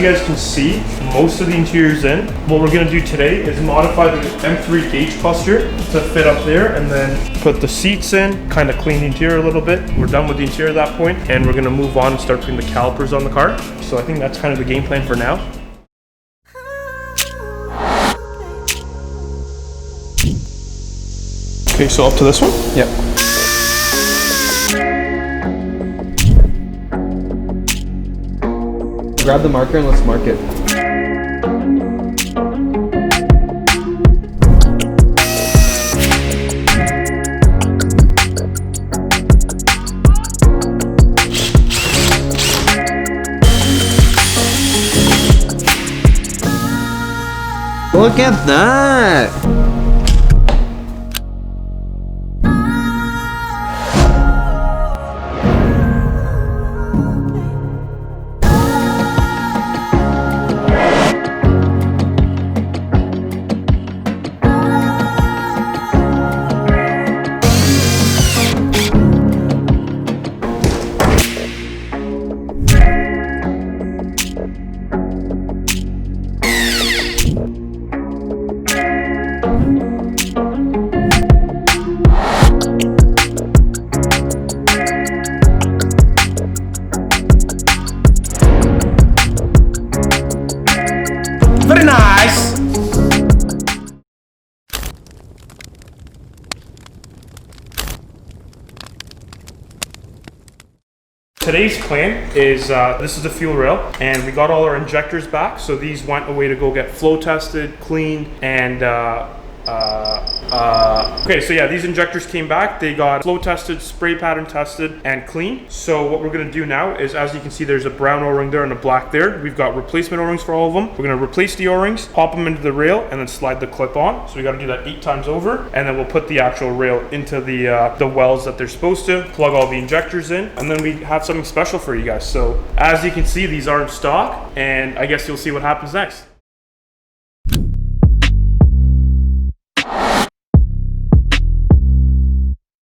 you guys can see, most of the interior's in. What we're gonna do today is modify the M3 gauge cluster to fit up there, and then put the seats in, kind of clean the interior a little bit. We're done with the interior at that point, and we're gonna move on and start putting the calipers on the car. So I think that's kind of the game plan for now. Okay, so up to this one? Yep. Grab the marker and let's mark it. Look at that! Very nice! Today's plan is, this is the fuel rail, and we got all our injectors back, so these went away to go get flow tested, cleaned, and okay, so yeah, these injectors came back. They got flow tested, spray pattern tested, and cleaned. So what we're gonna do now is, as you can see, there's a brown O-ring there and a black there. We've got replacement O-rings for all of them. We're gonna replace the O-rings, pop them into the rail, and then slide the clip on. So we gotta do that 8 times over, and then we'll put the actual rail into the wells that they're supposed to, plug all the injectors in, and then we have something special for you guys. So as you can see, these aren't stock, and I guess you'll see what happens next.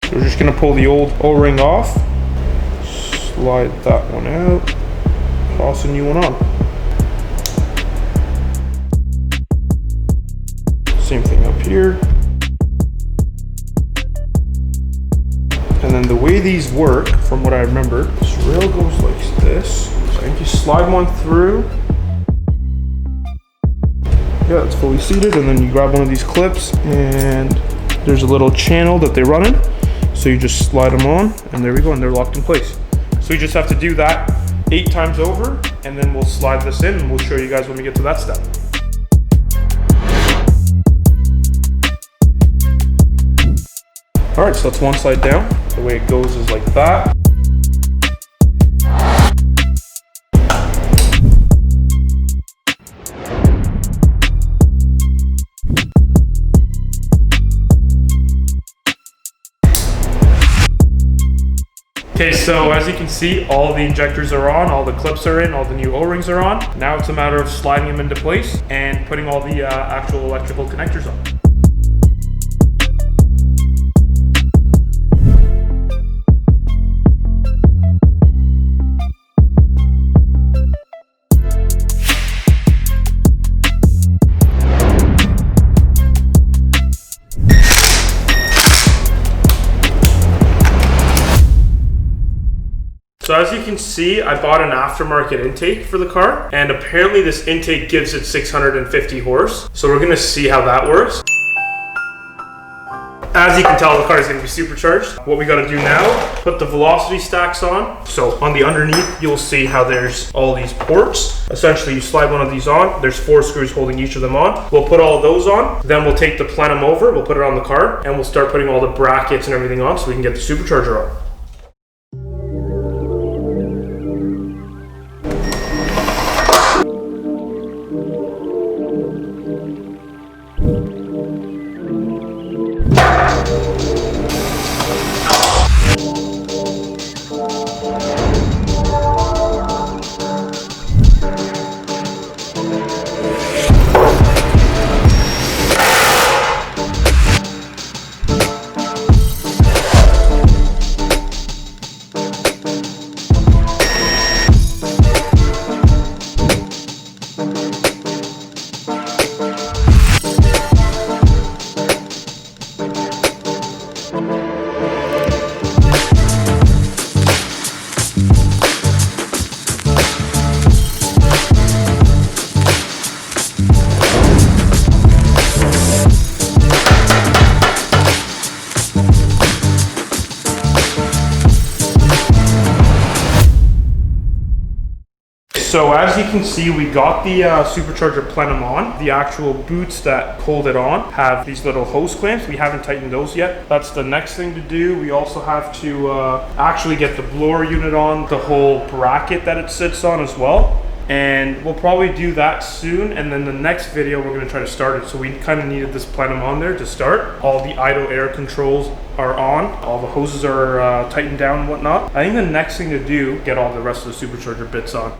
We're just gonna pull the old O-ring off, slide that one out, toss a new one on. Same thing up here. And then the way these work, from what I remember, this rail goes like this. So I think you slide one through. Yeah, it's fully seated, and then you grab one of these clips, and there's a little channel that they run in. So you just slide them on, and there we go, and they're locked in place. So you just have to do that 8 times over, and then we'll slide this in, and we'll show you guys when we get to that step. All right, so that's one side down. The way it goes is like that. Okay, so as you can see, all the injectors are on, all the clips are in, all the new O-rings are on. Now it's a matter of sliding them into place and putting all the actual electrical connectors on. So as you can see, I bought an aftermarket intake for the car, and apparently this intake gives it 650 horse. So we're gonna see how that works. As you can tell, the car is gonna be supercharged. What we gotta do now, put the velocity stacks on. So on the underneath, you'll see how there's all these ports. Essentially, you slide one of these on. There's 4 screws holding each of them on. We'll put all of those on. Then we'll take the plenum over, we'll put it on the car, and we'll start putting all the brackets and everything on so we can get the supercharger on. So as you can see, we got the supercharger plenum on. The actual boots that hold it on have these little hose clamps. We haven't tightened those yet. That's the next thing to do. We also have to actually get the blower unit on, the whole bracket that it sits on as well. And we'll probably do that soon, and then the next video we're going to try to start it. So we kind of needed this plenum on there to start. All the idle air controls are on, all the hoses are tightened down and whatnot. I think the next thing to do, get all the rest of the supercharger bits on.